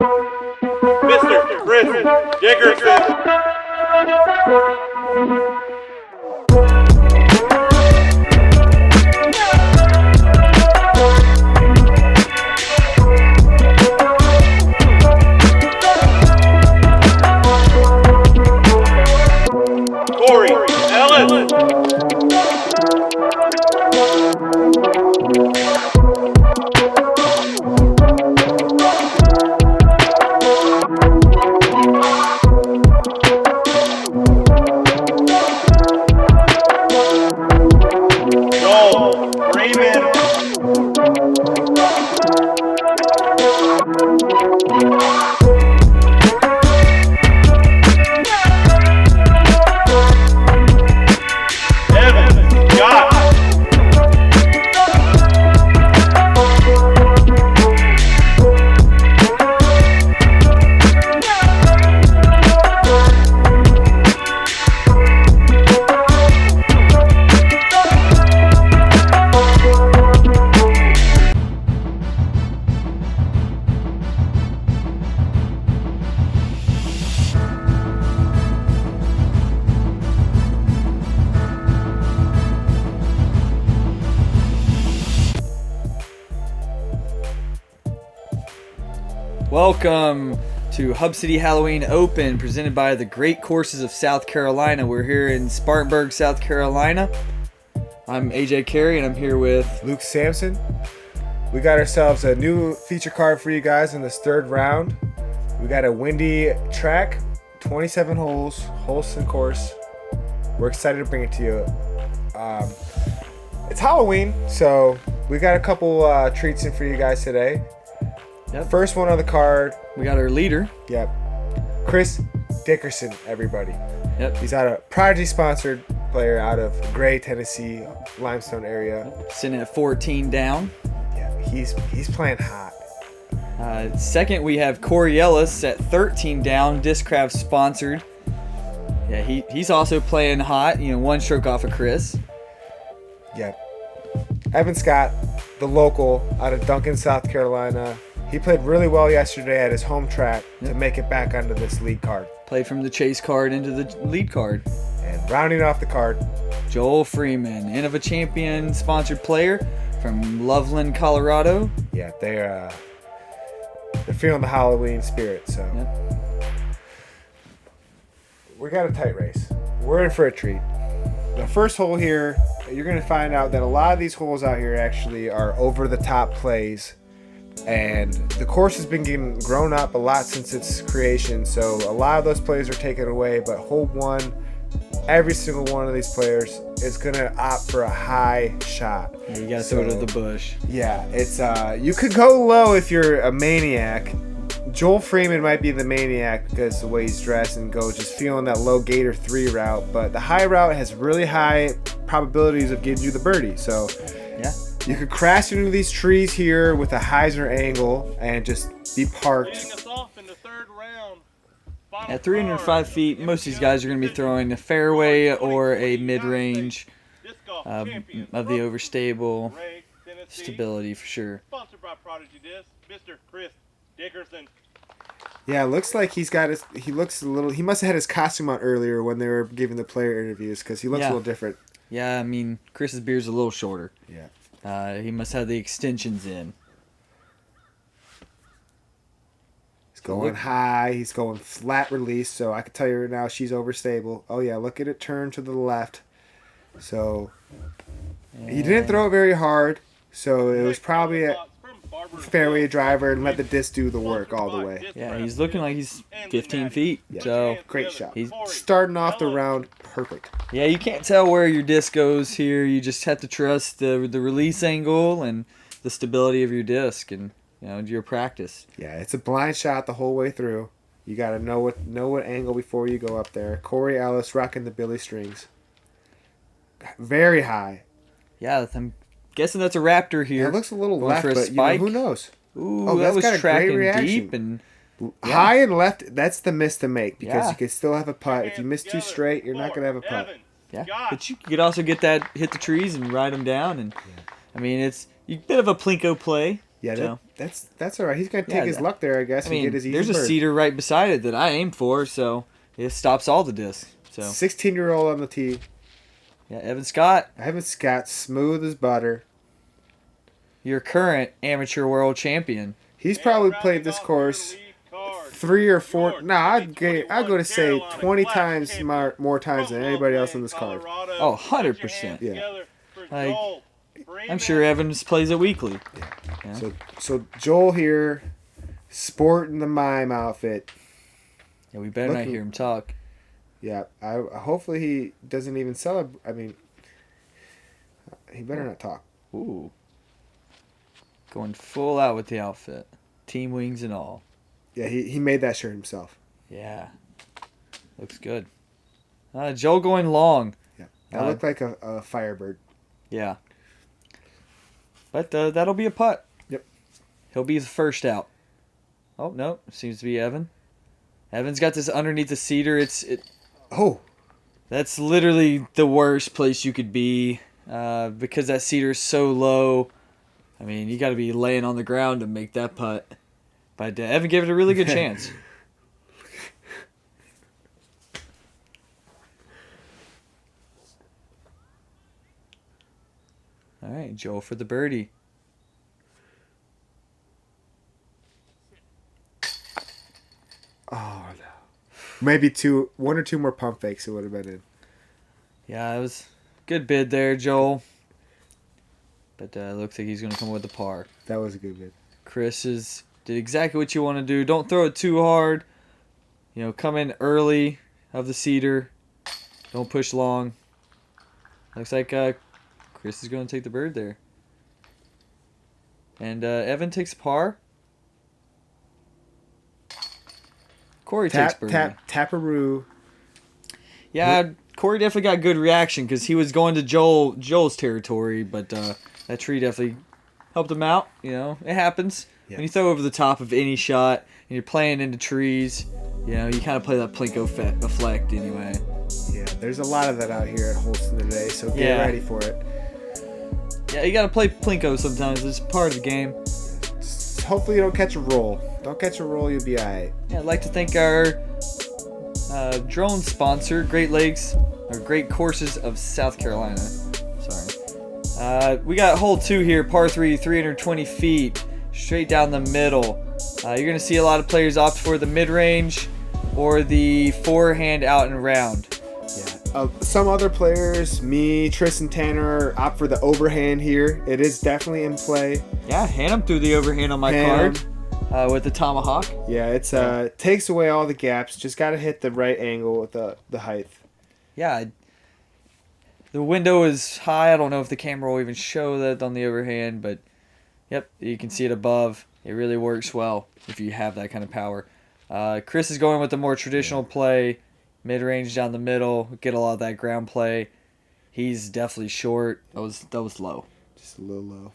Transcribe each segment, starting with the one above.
Mr. Chris Dickerson. Ellis. Freeman. Welcome to Hub City Halloween Open, presented by the Great Courses of South Carolina. We're here in Spartanburg, South Carolina. I'm AJ Carey, and I'm here with Luke Sampson. We got ourselves a new feature card for you guys in this third round. We got a windy track, 27 holes, Holston course. We're excited to bring it to you. It's Halloween, so we got a couple treats in for you guys today. Yep. First one on the card. We got our leader. Yep. Chris Dickerson, everybody. Yep. He's a Prodigy sponsored player out of Gray, Tennessee, Limestone area. Sitting at 14 down. Yeah, he's playing hot. Second, we have Corey Ellis at 13 down, Discraft sponsored. Yeah, he's also playing hot. One stroke off of Chris. Yep. Evan Scott, the local out of Duncan, South Carolina. He played really well yesterday at his home track to make it back onto this lead card. Played from the chase card into the lead card. And rounding off the card, Joel Freeman, Innova champion sponsored player from Loveland, Colorado. Yeah, they're feeling the Halloween spirit. So we got a tight race. We're in for a treat. The first hole here, you're going to find out that a lot of these holes out here actually are over-the-top plays. And the course has been getting grown up a lot since its creation, so a lot of those plays are taken away. But hole one, every single one of these players is gonna opt for a high shot. Yeah, you gotta throw it to the bush. Yeah, it's you could go low if you're a maniac. Joel Freeman might be the maniac because of the way he's dressed and go just feeling that low gator 3 route. But the high route has really high probabilities of getting you the birdie. So yeah. You could crash into these trees here with a hyzer angle and just be parked. At 305 feet, most of these guys are going to be throwing a fairway or a mid-range of the overstable stability for sure. Sponsored by Prodigy, Mr. Chris Dickerson. Yeah, it looks like he looks a little, he must have had his costume on earlier when they were giving the player interviews because he looks a little different. Yeah, I mean, Chris's beard's a little shorter. Yeah. He must have the extensions in. He's going high. He's going flat release. So I can tell you right now she's overstable. Oh, yeah. Look at it turn to the left. So he didn't throw it very hard. So it was probably a fairway driver and let the disc do the work all the way. Yeah, he's looking like he's 15 feet. Yeah. So great shot. He's starting off the round perfect. Yeah, you can't tell where your disc goes here. You just have to trust the release angle and the stability of your disc and your practice. Yeah, it's a blind shot the whole way through. You got to know what angle before you go up there. Corey Ellis rocking the Billy strings. Very high. Yeah, I'm guessing that's a Raptor here. It looks a little going left, for a but spike. Who knows? Ooh, that was tracking deep and high and left. That's the miss to make because you can still have a putt. If you miss too straight, you're not gonna have a putt. Yeah, but you could also hit the trees and ride them down. And I mean, it's a bit of a plinko play. Yeah, So, that's all right. He's gonna take Yeah, his luck there, I guess, I and get mean, his easy there's a bird. cedar right beside it that I aim for, so it stops all the discs. So 16-year-old on the tee. yeah, Evan Scott, Evan Scott, smooth as butter. your current amateur world champion. He's probably played this course 3 or 4. No, I'd go to say 20 times more times than anybody else on this card. Oh, 100%. Yeah. Like, I'm sure Evans plays it weekly. Yeah. So Joel here, sporting the mime outfit. Yeah, we better not hear him talk. Yeah, hopefully he doesn't even celebrate. I mean, he better not talk. Ooh. Going full out with the outfit. Team wings and all. Yeah, he made that shirt himself. Yeah. Looks good. Joel going long. Yeah, that looked like a Firebird. Yeah. But that'll be a putt. Yep. He'll be the first out. Oh, no. Seems to be Evan. Evan's got this underneath the cedar. Oh. That's literally the worst place you could be because that cedar is so low. I mean, you got to be laying on the ground to make that putt. But Evan gave it a really good chance. All right, Joel for the birdie. Oh, no. Maybe 1 or 2 more pump fakes it would have been in. Yeah, it was a good bid there, Joel. But looks like he's going to come with the par. That was a good bid. Chris did exactly what you want to do. Don't throw it too hard. Come in early of the cedar. Don't push long. Looks like Chris is going to take the bird there. And Evan takes par. Corey takes birdie. Taparoo. Yeah, Corey definitely got good reaction because he was going to Joel's territory, but that tree definitely helped him out. It happens. Yeah. When you throw over the top of any shot and you're playing into trees, you kind of play that Plinko effect anyway. Yeah, there's a lot of that out here at Holston today, so get ready for it. Yeah, you got to play Plinko sometimes. It's part of the game. Just hopefully you don't catch a roll. Don't catch a roll, you'll be alright. Yeah, I'd like to thank our drone sponsor, Great Lakes, or Great Courses of South Carolina. Sorry. We got hole 2 here, par 3, 320 feet, straight down the middle. You're going to see a lot of players opt for the mid-range or the forehand out and round. Yeah. Some other players, me, Tristan Tanner, opt for the overhand here. It is definitely in play. Yeah, Hannum threw the overhand on my card with the tomahawk. Yeah, it's takes away all the gaps. Just got to hit the right angle with the height. Yeah, the window is high. I don't know if the camera will even show that on the overhand, but yep, you can see it above. It really works well if you have that kind of power. Chris is going with the more traditional play, mid-range down the middle, get a lot of that ground play. He's definitely short. That was low. Just a little low.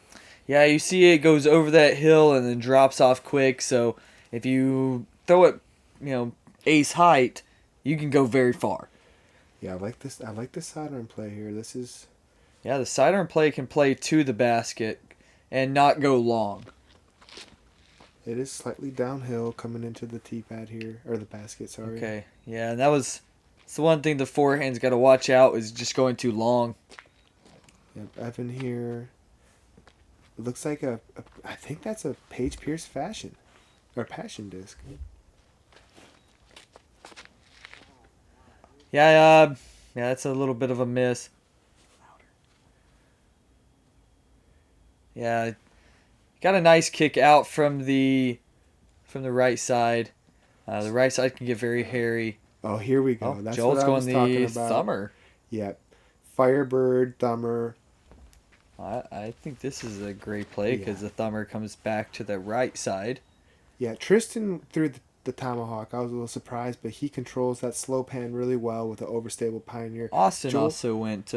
Yeah, you see it goes over that hill and then drops off quick. So if you throw it, ace height, you can go very far. Yeah, I like this. I like the sidearm play here. This is. Yeah, the sidearm play can play to the basket and not go long. It is slightly downhill coming into the tee pad here, or the basket, sorry. Okay, yeah, and it's the one thing the forehand's got to watch out is just going too long. Yep, Evan here. It looks like I think that's a Paige Pierce passion disc. Yeah, that's a little bit of a miss. Yeah, got a nice kick out from the right side. The right side can get very hairy. Oh, here we go. That's Joel's what I was going talking the about. thumber. Yep. Firebird, thumber. I think this is a great play because the thumber comes back to the right side. Yeah, Tristan threw the tomahawk. I was a little surprised, but he controls that slow pan really well with the overstable Pioneer. Austin also went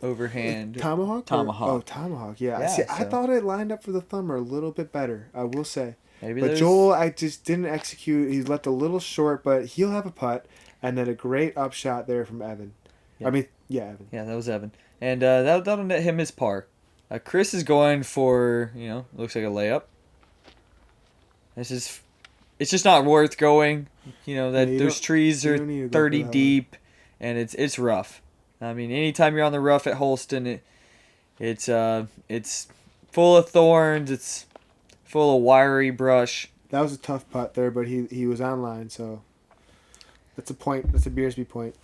overhand. Tomahawk? Tomahawk. Yeah. See, I thought it lined up for the thumber a little bit better, I will say. But Joel, I just didn't execute. He left a little short, but he'll have a putt. And then a great upshot there from Evan. Yeah. I mean, Evan. Yeah, that was Evan. And that'll net him his par. Chris is going for, looks like a layup. It's just not worth going. Those trees are 30 deep, and it's rough. I mean, anytime you're on the rough at Holston, it's full of thorns. It's full of wiry brush. That was a tough putt there, but he was online, so that's a point. That's a BSB point.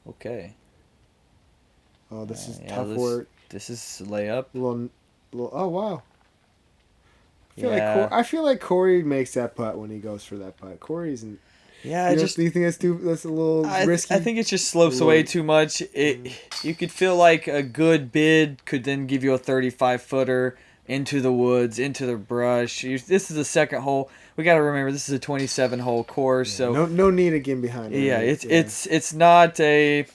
Okay. Oh, this is tough work. This is a layup. Oh wow. I feel like Corey makes that putt when he goes for that putt. Corey isn't. Yeah, do you think that's a little risky? I think it just slopes away too much. You could feel like a good bid could then give you a 35-footer into the woods, into the brush. This is the second hole. We got to remember this is a 27-hole course, so no need of getting behind it. Yeah, right? It's not a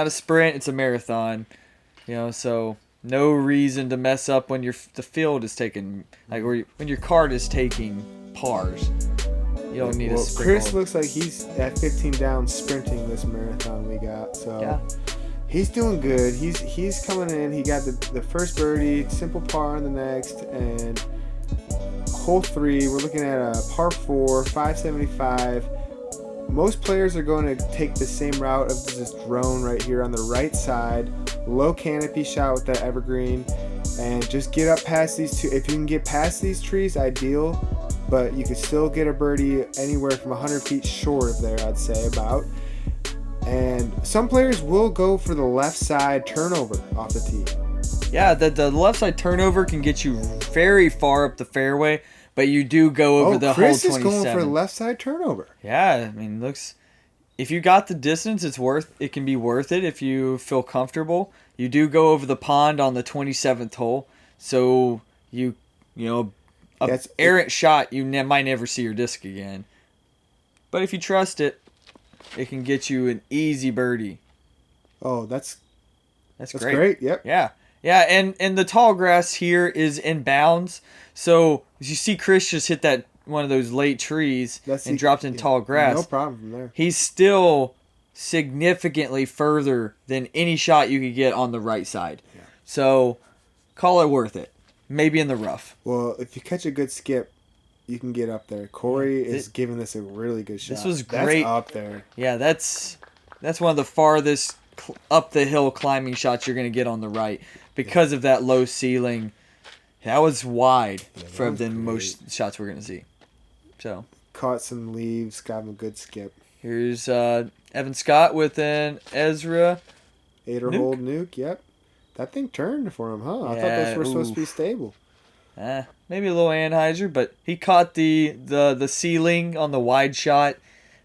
sprint. It's a marathon. So no reason to mess up when the field is taking when your cart is taking pars. You don't need a sprint. Chris looks like he's at 15 down sprinting this marathon we got. So yeah. He's doing good. He's coming in. He got the first birdie, simple par on the next, and hole 3. We're looking at a par 4, 575. Most players are going to take the same route of this drone right here on the right side. Low canopy shot with that evergreen, and just get up past these two. If you can get past these trees, ideal. But you could still get a birdie anywhere from 100 feet short of there, I'd say, about. And some players will go for the left side turnover off the tee. Yeah, the left side turnover can get you very far up the fairway, but you do go over the Chris whole 27. Chris is going for the left side turnover. Yeah, I mean, if you got the distance, it can be worth it if you feel comfortable. You do go over the pond on the 27th hole, so errant shot, you might never see your disc again. But if you trust it, it can get you an easy birdie. Oh, that's great. Yep. Yeah, and the tall grass here is in bounds. So you see Chris just hit that one of those late trees and dropped in tall grass. No problem from there. He's still significantly further than any shot you could get on the right side. Yeah. So call it worth it. Maybe in the rough. Well, if you catch a good skip, you can get up there. Corey is giving this a really good shot. This was great. That's up there. Yeah, that's one of the farthest up the hill climbing shots you're going to get on the right because of that low ceiling. That was wide than most shots we're going to see. So caught some leaves, got him a good skip. Here's Evan Scott with an Ezra 8-hole nuke. Yep. That thing turned for him, huh? I thought those were supposed to be stable. Maybe a little Anheuser, but he caught the ceiling on the wide shot.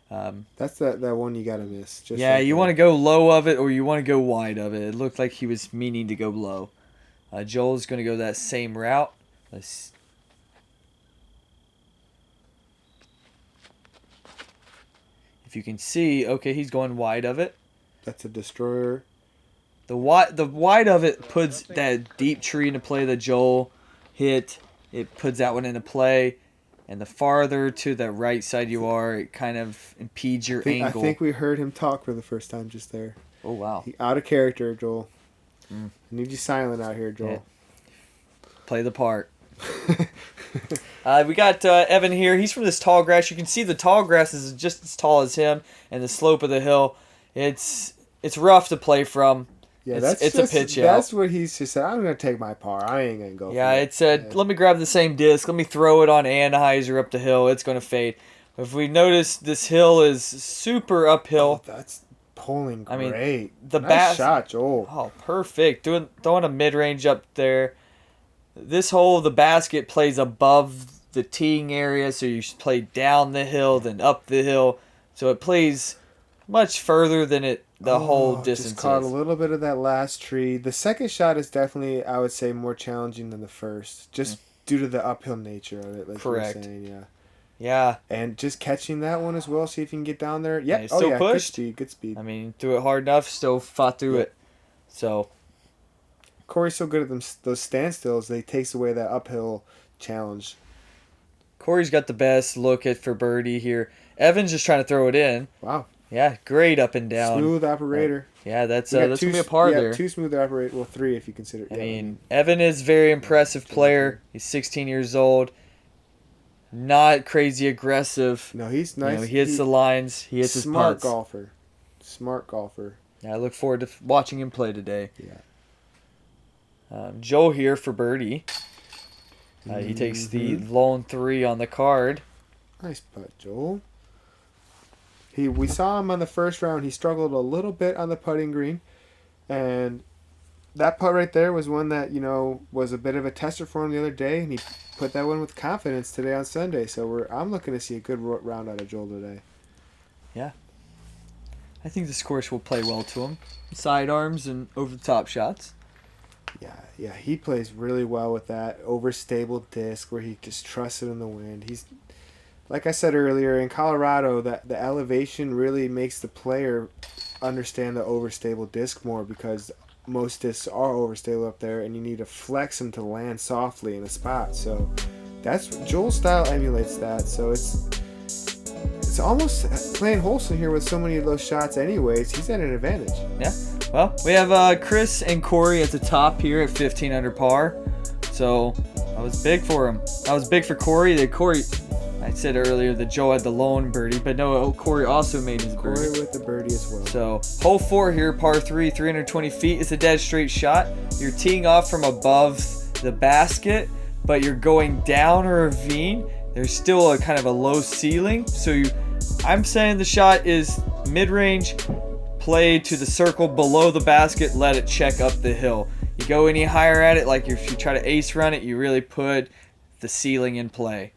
That's that one you gotta miss. You want to go low of it or you want to go wide of it. It looked like he was meaning to go low. Joel's going to go that same route. If you can see, okay, he's going wide of it. That's a destroyer. The wide of it puts that deep tree into play that Joel hit. It puts that one into play. And the farther to the right side you are, it kind of impedes your angle. I think we heard him talk for the first time just there. Oh, wow. Out of character, Joel. I need you silent out here, Joel. Yeah. Play the part. We got Evan here. He's from this tall grass. You can see the tall grass is just as tall as him, and the slope of the hill. It's rough to play from. Yeah, it's a pitch out. That's what he just said. I'm gonna take my par. I ain't gonna go. Yeah, it said, let me grab the same disc. Let me throw it on Anheuser up the hill. It's gonna fade. If we notice, this hill is super uphill. Oh, that's pulling great. I mean, nice shot, Joel. Oh, perfect. Throwing a mid range up there. This hole, the basket plays above the teeing area, so you play down the hill, then up the hill. So it plays much further than the whole distance. Just caught a little bit of that last tree. The second shot is definitely, I would say, more challenging than the first, just due to the uphill nature of it. Like correct. You were saying, yeah. Yeah. And just catching that one as well. See if you can get down there. Yep. Still pushed. Good speed. I mean, threw it hard enough. Still fought through it. So Corey's so good at those standstills. They takes away that uphill challenge. Corey's got the best look at for birdie here. Evan's just trying to throw it in. Wow. Yeah, great up and down. Smooth operator. Yeah, that's We got going to be a par there. 2 smooth operator. Well, 3 if you consider. I mean, Evan is a very impressive player. He's 16 years old. Not crazy aggressive. No, he's nice. He hits the lines. He hits his putts. Smart golfer. Yeah, I look forward to watching him play today. Yeah. Joe here for birdie. He takes the lone 3 on the card. Nice putt, Joel. We saw him on the first round. He struggled a little bit on the putting green, and that putt right there was one that was a bit of a tester for him the other day, and he put that one with confidence today on Sunday. So I'm looking to see a good round out of Joel today. Yeah, I think this course will play well to him. Sidearms and over the top shots. Yeah, he plays really well with that overstable disc where he just trusts it in the wind. He's, like I said earlier, in Colorado, that the elevation really makes the player understand the overstable disc more, because most discs are overstable up there, and you need to flex them to land softly in a spot. So that's Joel's style emulates that. So it's almost playing Holston here with so many of those shots. Anyways, he's at an advantage. Yeah. Well, we have Chris and Corey at the top here at 15 under par. So I was big for him. I was big for Corey. Corey. I said earlier that Joe had the lone birdie, but no, Corey also made his birdie. Corey with the birdie as well. So, hole 4 here, par 3, 320 feet. It's a dead straight shot. You're teeing off from above the basket, but you're going down a ravine. There's still a kind of a low ceiling. So, I'm saying the shot is mid-range, play to the circle below the basket, let it check up the hill. You go any higher at it, like if you try to ace run it, you really put the ceiling in play.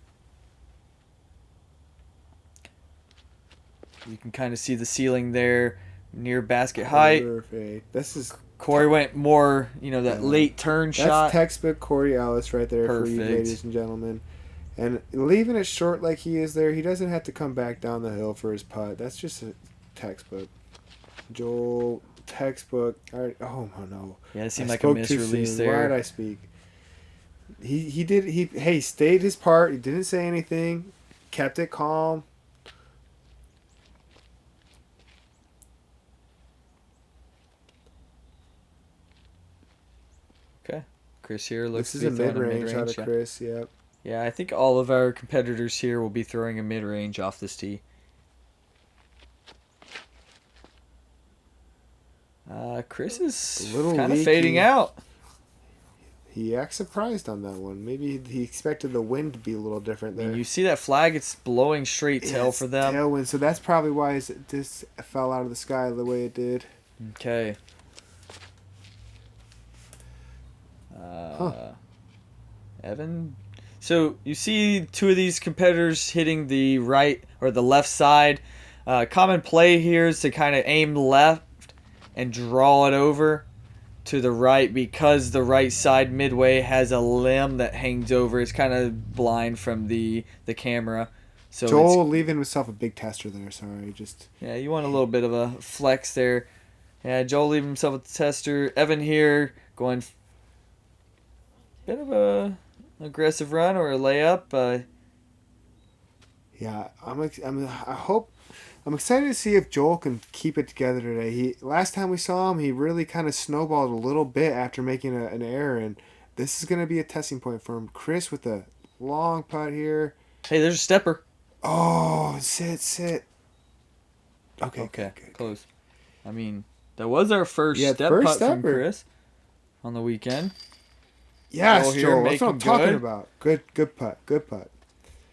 You can kind of see the ceiling there near basket height. Perfect. This is Corey went more, that late turn shot. That's textbook Corey Ellis right there. Perfect. For you ladies and gentlemen. And leaving it short like he is there, he doesn't have to come back down the hill for his putt. That's just a textbook. Joel, textbook. Oh, no. Yeah, it seemed like a misrelease there. Why did I speak? He stayed his part. He didn't say anything. Kept it calm. Okay. Chris here looks this to is be a throwing mid-range out of shot. Chris, yep. Yeah, I think all of our competitors here will be throwing a mid-range off this tee. Chris is kind of fading out. He acts surprised on that one. Maybe he expected the wind to be a little different there. You see that flag? It's blowing straight tail for them. Tailwind, so that's probably why this fell out of the sky the way it did. Okay. Evan. So you see 2 of these competitors hitting the right or the left side. Common play here is to kind of aim left and draw it over to the right, because the right side midway has a limb that hangs over. It's kind of blind from the camera. So Joel leaving himself a big tester there. Sorry, yeah, you want a little bit of a flex there. Yeah, Joel leaving himself a tester. Evan here going bit of a aggressive run or a layup. Yeah, I'm excited to see if Joel can keep it together today. Last time we saw him, he really kind of snowballed a little bit after making an error, and this is going to be a testing point for him. Chris with a long putt here. Hey, there's a stepper. Oh, sit. Okay, good. Close. I mean, that was our first step putt from Chris on the weekend. Yes, Joel. That's what I'm talking about. Good putt.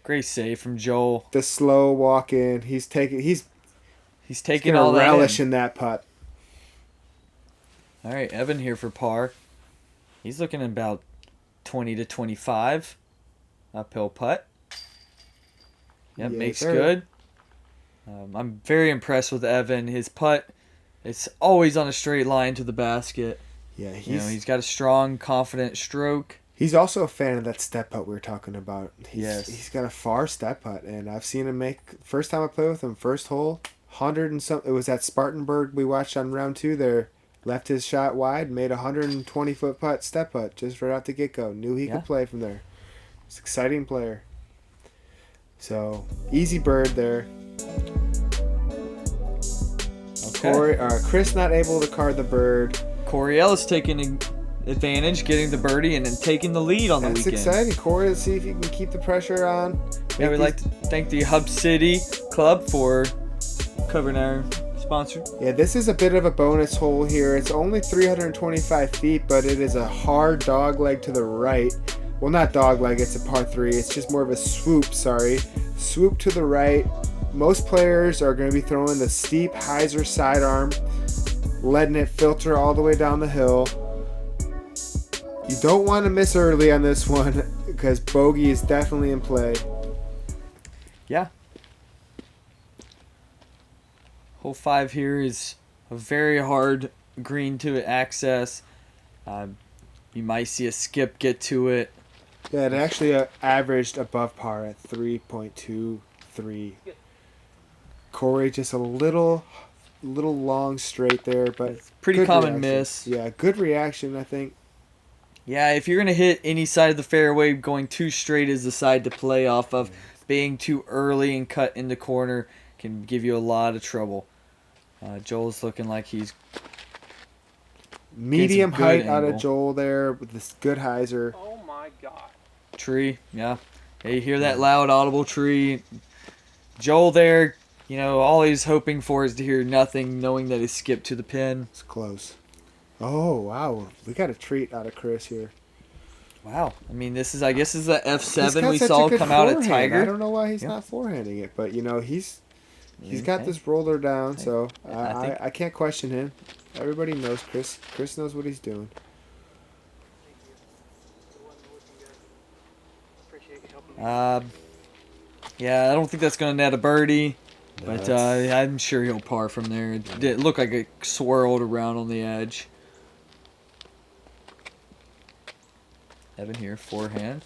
Great save from Joel. The slow walk in. He's taking all that relish in that putt. All right, Evan here for par. He's looking at about 20 to 25. Uphill putt. Yep, makes good. I'm very impressed with Evan. His putt, it's always on a straight line to the basket. Yeah, he's got a strong, confident stroke. He's also a fan of that step putt we were talking about. He's got a far step putt, and I've seen him make. First time I played with him, first hole, 100 and something. It was at Spartanburg we watched on round 2 there. Left his shot wide, made a 120-foot putt, step putt, just right out the get-go. Knew he could play from there. He's an exciting player. So, easy bird there. Chris not able to card the bird. Corey Ellis taking advantage, getting the birdie, and then taking the lead on the weekend. That's exciting. Corey, let's see if you can keep the pressure on. Yeah, we'd like to thank the Hub City Club for covering our sponsor. Yeah, this is a bit of a bonus hole here. It's only 325 feet, but it is a hard dog leg to the right. Well, not dog leg, it's a par 3. It's just more of a swoop, Swoop to the right. Most players are going to be throwing the steep hyzer sidearm, letting it filter all the way down the hill. You don't want to miss early on this one because bogey is definitely in play. Yeah. Hole 5 here is a very hard green to access. You might see a skip get to it. Yeah, it actually averaged above par at 3.23. Corey just a little long straight there, but pretty common reaction. miss. Yeah, good reaction, I think. Yeah, if you're going to hit any side of the fairway, going too straight is the side to play off of. Being too early and cut in the corner can give you a lot of trouble. Joel's looking like he's medium height angle out of Joel there with this good hyzer. Oh my God. Tree, yeah. You hear that loud audible tree. Joel there, all he's hoping for is to hear nothing, knowing that he skipped to the pin. It's close. Oh, wow. We got a treat out of Chris here. Wow. I mean, I guess this is the F7 we such saw a good come out at forehand. Tiger. I don't know why he's not forehanding it, but, he's got this roller down, so I can't question him. Everybody knows Chris. Chris knows what he's doing. Yeah, I don't think that's going to net a birdie, but I'm sure he'll par from there. It did look like it swirled around on the edge. Evan here, forehand.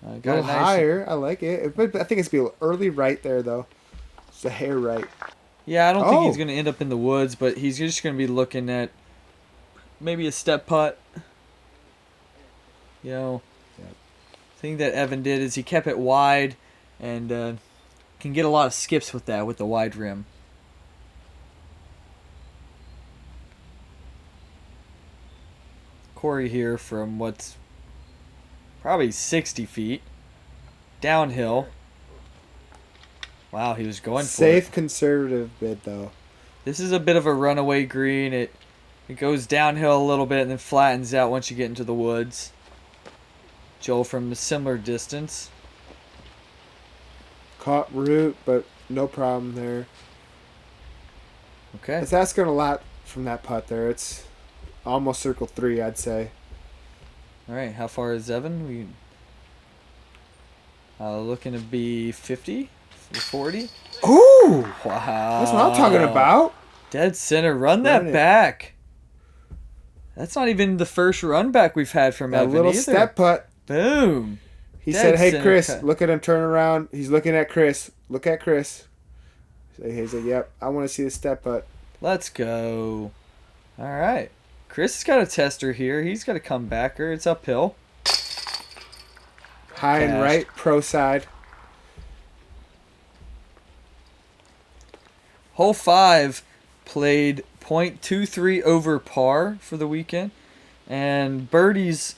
Got a little higher. I like it. But I think it's be early right there, though. It's a hair right. Yeah, I don't think he's going to end up in the woods, but he's just going to be looking at maybe a step putt. The thing that Evan did is he kept it wide and can get a lot of skips with that, with the wide rim. Corey here from what's probably 60 feet. Downhill. Wow, he was going for it. Safe, conservative bid, though. This is a bit of a runaway green. It goes downhill a little bit and then flattens out once you get into the woods. Joel from a similar distance. Caught root, but no problem there. Okay. It's asking a lot from that putt there. It's almost circle 3, I'd say. All right, how far is Evan? Looking to be 50, 40. Ooh! Wow. That's what I'm talking about. Dead center. Run that back. That's not even the first run back we've had from Evan little either. step putt. Boom. He Dead said, hey, center Chris, cut. look at him turn around. He's looking at Chris. Look at Chris. He said, yep, I want to see the step putt. Let's go. All right. Chris has got a tester here. He's got a comebacker. It's uphill. High and right, pro side. Hole 5 played .23 over par for the weekend. And birdies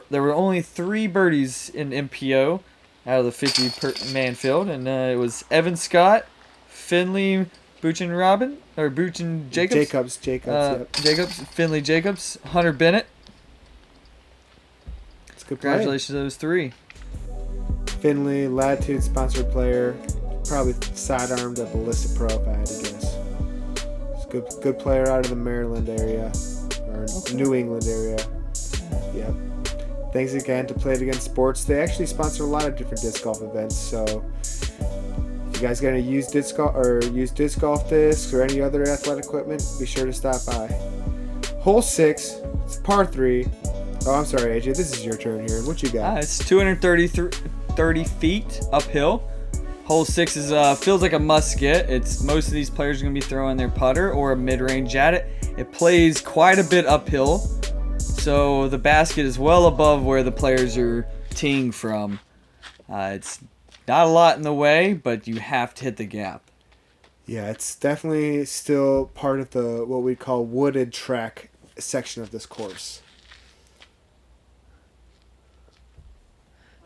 there were only 3 birdies in MPO out of the 50-man field. And it was Evan Scott, Finley Jacobs. Jacobs, Finley Jacobs, Hunter Bennett. It's a good play. Congratulations to those 3. Finley, Latitude sponsored player. Probably sidearmed a Ballista Pro if I had to guess. It's a good player out of the Maryland area. Or New England area. Yep. Thanks again to Play It Again Sports. They actually sponsor a lot of different disc golf events, so if you guys gonna use disc golf discs or any other athletic equipment, be sure to stop by. Hole 6, it's par 3. Oh, I'm sorry, AJ. This is your turn here. What you got? It's 230 feet uphill. Hole 6 feels like a must get. Most of these players are going to be throwing their putter or a mid-range at it. It plays quite a bit uphill, so the basket is well above where the players are teeing from. It's not a lot in the way, but you have to hit the gap. Yeah, it's definitely still part of the what we call wooded track section of this course.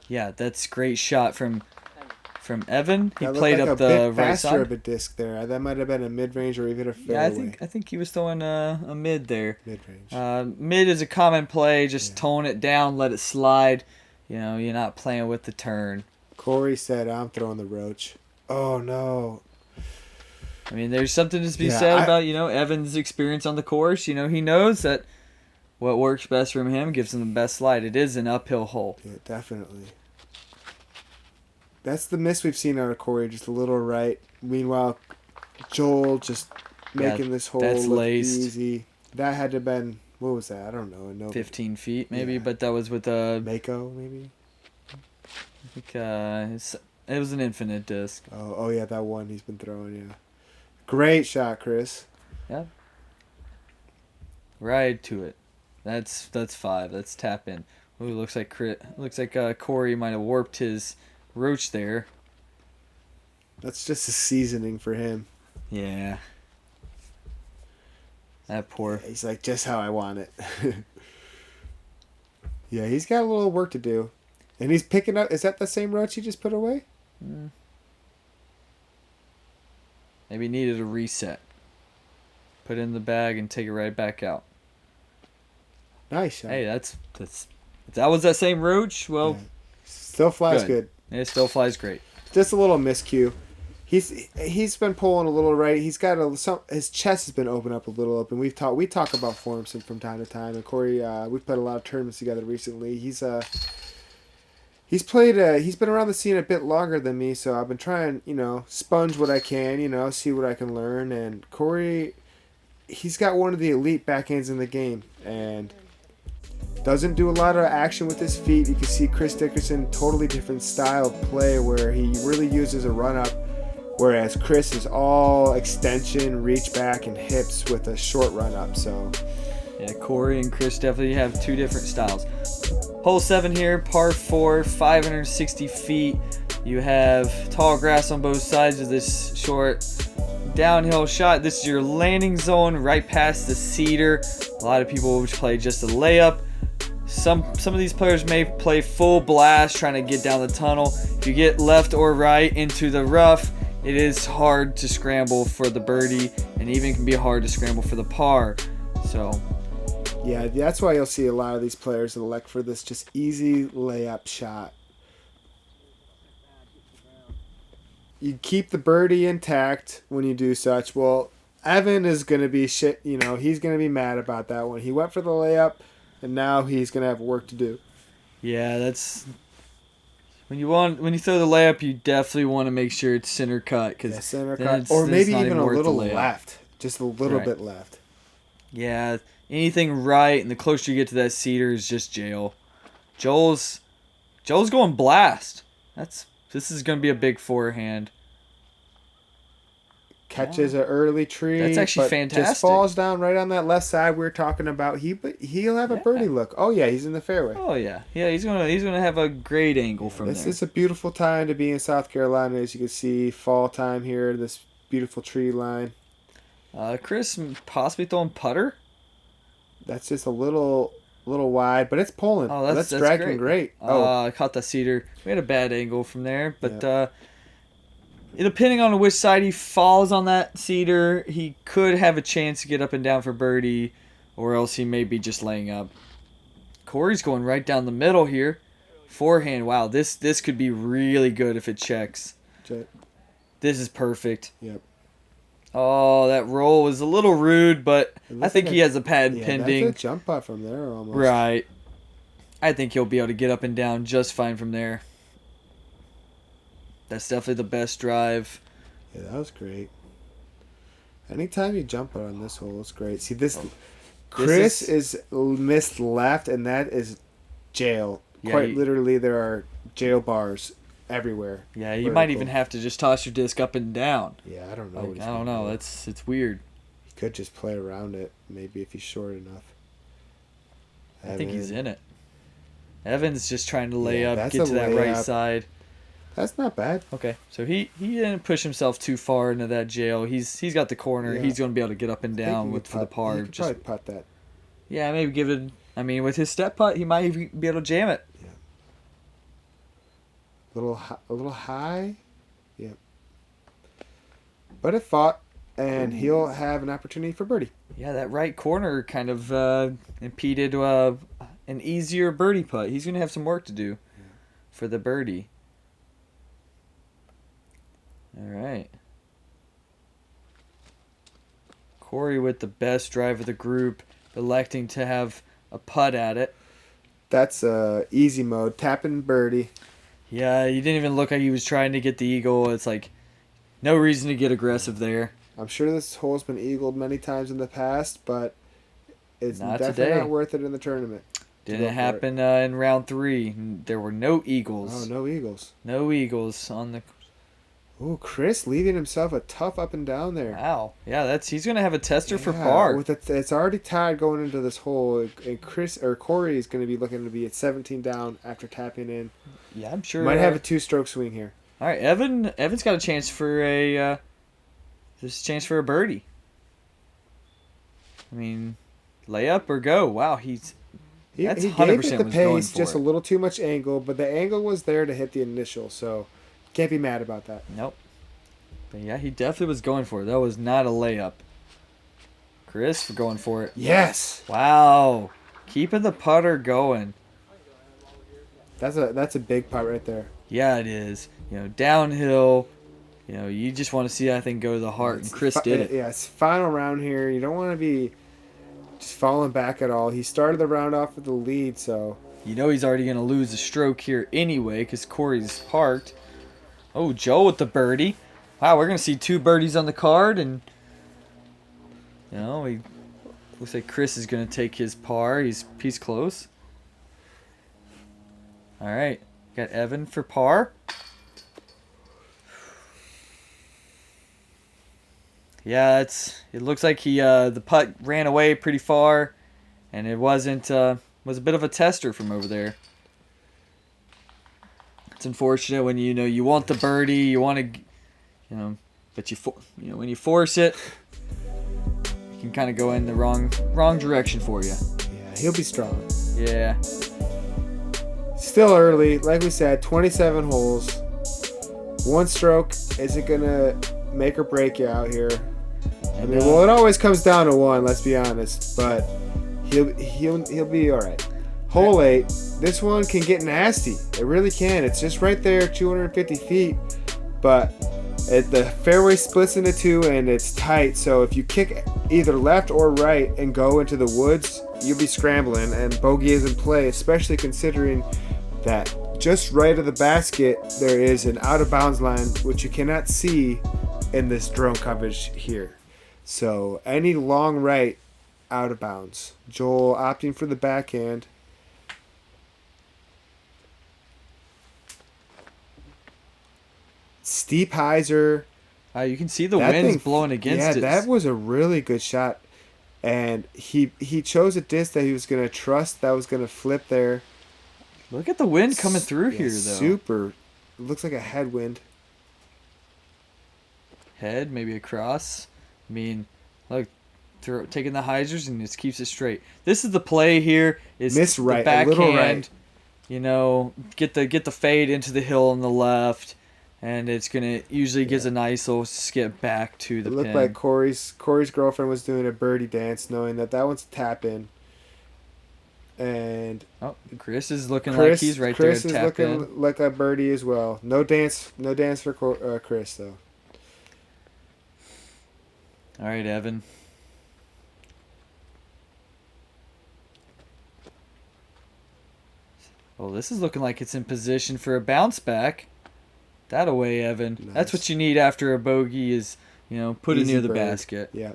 Yeah, that's great shot from Evan. He That looked played like up a the bit right faster side. of a disc there. That might have been a mid-range or even a Yeah, fairway. I think he was throwing a mid there. Mid-range. Mid is a common play. Just Yeah. tone it down, let it slide. You know, you're not playing with the turn. Corey said, "I'm throwing the roach." Oh no. I mean, there's something to be Yeah, said about, Evan's experience on the course. He knows that what works best from him gives him the best slide. It is an uphill hole. Yeah, definitely. That's the miss we've seen out of Corey, just a little right. Meanwhile, Joel just making this hole that's look laced. easy. That had to have been, what was that? I don't know. Innova. 15 feet maybe, Yeah. but that was with a... Mako, maybe? I think it was an infinite disc. Oh yeah, that one he's been throwing, yeah. Great shot, Chris. Yeah. Right to it. That's 5. That's tap in. Ooh, looks like Corey might have warped his roach there. That's just a seasoning for him. Yeah. That poor. Yeah, he's like, just how I want it. Yeah, he's got a little work to do. And he's picking up, is that the same roach he just put away? Maybe needed a reset. Put it in the bag and take it right back out. Nice shot. Hey, that's if that was that same roach, well, Yeah. Still flies good. It still flies great. Just a little miscue. He's been pulling a little right. He's got his chest has been opened up a little open. We talk about forms from time to time. And Corey, we've played a lot of tournaments together recently. He's been around the scene a bit longer than me, so I've been trying, sponge what I can, see what I can learn. And Corey, he's got one of the elite backhands in the game, and doesn't do a lot of action with his feet. You can see Chris Dickerson, totally different style of play where he really uses a run-up, whereas Chris is all extension, reach back, and hips with a short run-up. So, yeah, Corey and Chris definitely have two different styles. Hole 7 here, par 4, 560 feet. You have tall grass on both sides of this short downhill shot. This is your landing zone right past the cedar. A lot of people will play just a layup. Some of these players may play full blast trying to get down the tunnel. If you get left or right into the rough, it is hard to scramble for the birdie, and even can be hard to scramble for the par. So, yeah, that's why you'll see a lot of these players elect for this just easy layup shot. You keep the birdie intact when you do such. Well, Evan is going to be he's going to be mad about that one. He went for the layup, and now he's going to have work to do. yeah, that's when you throw the layup, you definitely want to make sure it's center cut, because Center cut, or maybe even a little left, just a little bit left. Yeah, anything right, and the closer you get to that cedar is just jail. Joel's going blast. This is going to be a big forehand. Catches an early tree. That's actually but fantastic. Just falls down right on that left side we were talking about. He'll have a birdie look. Oh yeah, he's in the fairway. Oh yeah, he's gonna have a great angle from This there. is a beautiful time to be in South Carolina, as you can see. Fall time here. This beautiful tree line. Chris possibly throwing putter. That's just a little wide, but it's pulling. Oh, that's striking great. I caught the cedar. We had a bad angle from there, but depending on which side he falls on that cedar, he could have a chance to get up and down for birdie, or else he may be just laying up. Corey's going right down the middle here. Forehand. Wow, this could be really good if it checks. This is perfect. Yep. Oh, that roll was a little rude, but I think he has a pad pending. That's a jump putt from there almost. Right. I think he'll be able to get up and down just fine from there. That's definitely the best drive. Yeah, that was great. Anytime you jump on this hole, it's great. See, Chris is missed left, and that is jail. Yeah, Quite literally, there are jail bars everywhere. Yeah, you might even have to just toss your disc up and down. Yeah, I don't know. I don't know. It's weird. He could just play around it, maybe if he's short enough. I think he's in it. Evan's just trying to lay up, that's get a to that layup. right side. That's not bad. Okay, so he didn't push himself too far into that jail. He's got the corner. Yeah. He's going to be able to get up and I think down he with could for the putt- par. He could probably putt that. Yeah, maybe give it. I mean, with his step putt, he might even be able to jam it. A little high. Yep. But it fought, and he'll have an opportunity for birdie. Yeah, that right corner kind of impeded an easier birdie putt. He's going to have some work to do for the birdie. All right. Corey with the best drive of the group, electing to have a putt at it. That's easy mode. Tapping birdie. Yeah, he didn't even look like he was trying to get the eagle. It's like no reason to get aggressive there. I'm sure this hole's been eagled many times in the past, but it's Not definitely today. not worth it in the tournament. Didn't happen in round 3. There were no eagles. Oh, no eagles. No eagles on the. Oh, Chris leaving himself a tough up and down there. Wow. Yeah, he's gonna have a tester for par. It's already tied going into this hole, and Corey is going to be looking to be at 17 down after tapping in. Yeah, I'm sure. Might have a 2-stroke swing here. All right, Evan's got a chance for a birdie. I mean, layup or go. Wow, He 100% gave it the was going pace, for just it. a little too much angle, but the angle was there to hit the initial, so can't be mad about that. Nope. But yeah, he definitely was going for it. That was not a layup. Chris for going for it. Yes, Wow, keeping the putter going. that's a big putt right there. Yeah, it is. You know, downhill. You know, you just want to see that thing go to the heart, and Chris did it. Yeah, it's final round here. You don't want to be just falling back at all. He started the round off with the lead, so You know he's already going to lose a stroke here anyway because Corey's parked. Oh, Joe with the birdie. Wow, we're going to see 2 birdies on the card, and you know, looks like Chris is going to take his par. He's close. All right, got Evan for par. Yeah, it looks like the putt ran away pretty far, and it was a bit of a tester from over there. It's unfortunate when you want the birdie, you want to, but when you force it, it can kind of go in the wrong direction for you. yeah, he'll be strong. Yeah. Still early, like we said, 27 holes. 1 stroke isn't gonna make or break you out here. I mean, well, it always comes down to 1. Let's be honest, but he'll be all right. Hole 8. This one can get nasty. It really can. It's just right there, 250 feet, but the fairway splits into 2 and it's tight. So if you kick either left or right and go into the woods, you'll be scrambling, and bogey is in play, especially considering that just right of the basket there is an out of bounds line which you cannot see in this drone coverage here. So any long right, out of bounds. Joel opting for the backhand. Steep hyzer. You can see the That wind's thing- blowing against it. Yeah, that was a really good shot. And he chose a disc that he was going to trust that was going to flip there. Look at the wind coming through Yeah, here, though. Super. It looks like a headwind. Head, maybe across. I mean, look, taking the hyzers and just keeps it straight. This is the play here. Is Miss the right, a little backhand. right. Get the fade into the hill on the left, and it's gonna usually gives a nice little skip back to the It looked pin. like Corey's girlfriend was doing a birdie dance, knowing that one's a tap in. And Chris is looking like he's right Chris there is to tap looking in. like a birdie as well. No dance for Chris though. All right, Evan. Well, this is looking like it's in position for a bounce back. That away, Evan. Nice. That's what you need after a bogey is, put it Easy near the bird. basket. Yeah.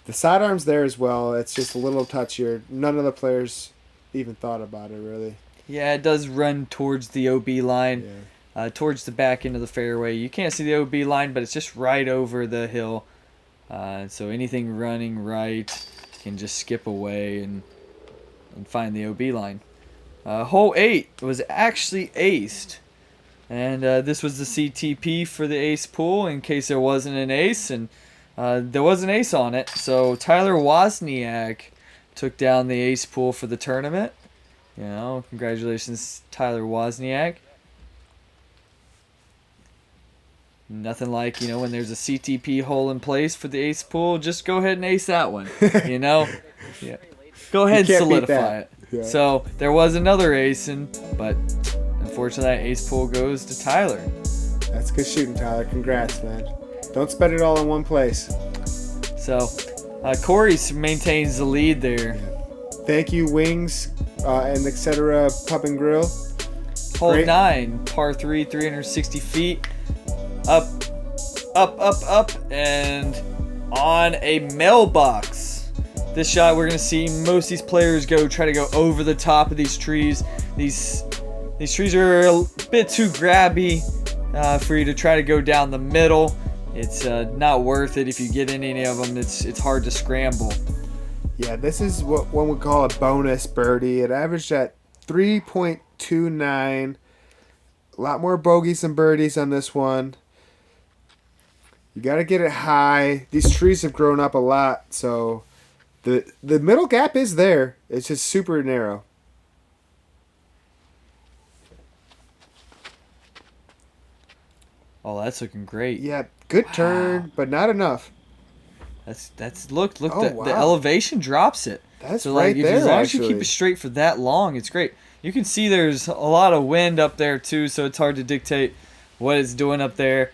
The sidearm's there as well. It's just a little touchier. None of the players even thought about it really. Yeah, it does run towards the OB line, towards the back end of the fairway. You can't see the OB line, but it's just right over the hill. So anything running right can just skip away and find the OB line. Hole 8 was actually aced. And this was the CTP for the ace pool in case there wasn't an ace. And there was an ace on it. So Tyler Wozniak took down the ace pool for the tournament. You know, congratulations, Tyler Wozniak. Nothing like, you know, when there's a CTP hole in place for the ace pool, just go ahead and ace that one. You know? Yeah. Go ahead and solidify it. Yeah. So there was another ace, but unfortunately that ace pool goes to Tyler. That's good shooting, Tyler. Congrats, man. Don't spend it all in one place. So Corey maintains the lead there. Thank you, Wings and etc. Pub and Grill. Hole Great. 9, par 3, 360 feet. Up, and on a mailbox. This shot we're going to see most of these players try to go over the top of these trees. These trees are a bit too grabby for you to try to go down the middle. It's not worth it if you get in any of them. It's hard to scramble. Yeah, this is what one would call a bonus birdie. It averaged at 3.29. A lot more bogeys than birdies on this one. You got to get it high. These trees have grown up a lot, so the middle gap is there. It's just super narrow. Oh, that's looking great. Yeah, good turn, but not enough. That's look Oh, the wow. elevation drops it. That's So right like there, as long as you actually. keep it straight for that long, it's great. You can see there's a lot of wind up there too, so it's hard to dictate what it's doing up there.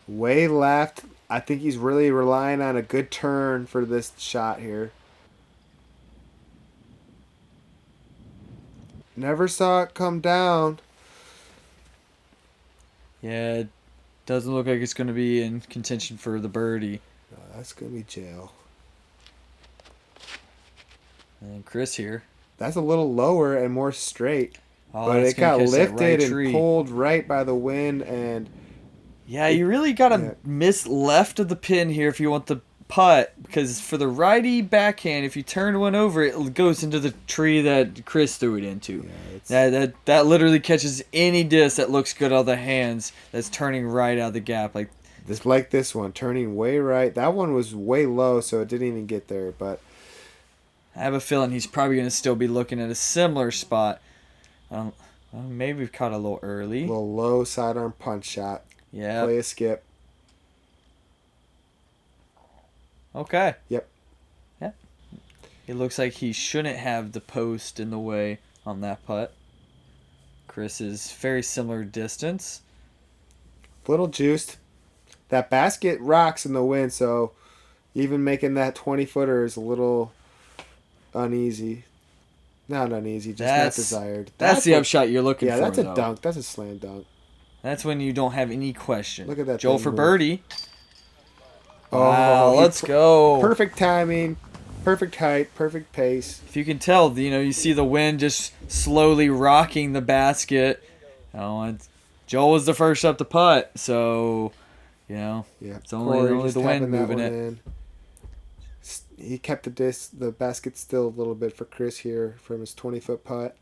Way left. I think he's really relying on a good turn for this shot here. Never saw it come down. Yeah, it doesn't look like it's going to be in contention for the birdie. No, that's going to be jail. And Chris here. That's a little lower and more straight. Oh, but that's it got gonna catch that lifted right and tree. pulled right by the wind. And Yeah, you really got to Yeah. miss left of the pin here if you want the putt, because for the righty backhand, if you turn one over, it goes into the tree that Chris threw it into. yeah, That literally catches any disc that looks good on the hands that's turning right out of the gap. Like this one, turning way right. That one was way low, so it didn't even get there. But I have a feeling he's probably going to still be looking at a similar spot. Well, maybe we've caught a little early. little low sidearm punch shot. Yeah. Play a skip. Okay. Yep. Yeah. It looks like he shouldn't have the post in the way on that putt. Chris is very similar distance. Little juiced. That basket rocks in the wind, so even making that 20-footer is a little uneasy. Not uneasy, just not desired. That's the what- upshot you're looking for. Yeah, that's a though. dunk. That's a slam dunk. That's when you don't have any question. Look at that Joel thing for move. birdie. Oh, Wow, he let's go. Perfect timing, perfect height, perfect pace. If you can tell, you see the wind just slowly rocking the basket. And Joel was the first up to putt, so Yeah, it's only Corey just the wind tapping that moving one it. in. He kept the basket still a little bit for Chris here from his 20-foot putt.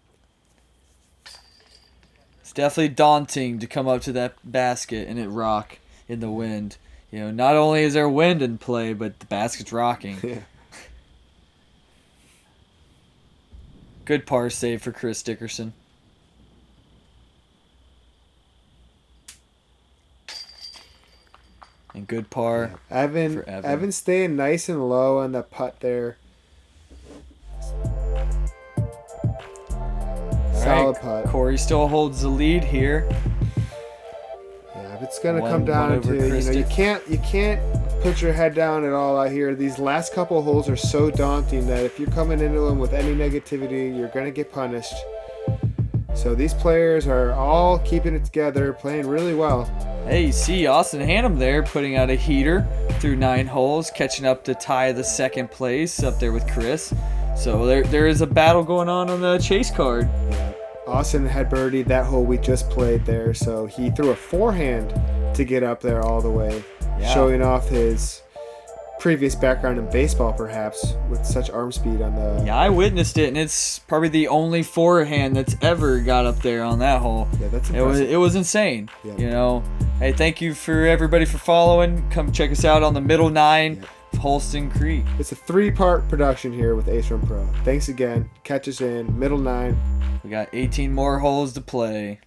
It's definitely daunting to come up to that basket and it rock in the wind. Not only is there wind in play, but the basket's rocking. Yeah. Good par save for Chris Dickerson. And good par. Evan, for Evan. Evan staying nice and low on the putt there. Solid putt. Corey still holds the lead here. Yeah, if it's gonna One- come down one over to Chris you can't put your head down at all out here. These last couple of holes are so daunting that if you're coming into them with any negativity, you're gonna get punished. So these players are all keeping it together, playing really well. Hey, you see Austin Hannum there putting out a heater through 9 holes, catching up to tie the second place up there with Chris. So there is a battle going on the chase card. Austin had birdied that hole we just played there, so he threw a forehand to get up there all the way, Yeah. showing off his previous background in baseball, perhaps, with such arm speed on the. Yeah, I witnessed it, and it's probably the only forehand that's ever got up there on that hole. Yeah, that's It was impressive. it was insane. Yeah. You know, hey, thank you for everybody for following. Come check us out on the middle 9 of Holston Creek. It's a 3-part production here with Ace Run Pro. Thanks again. Catch us in middle 9. We got 18 more holes to play.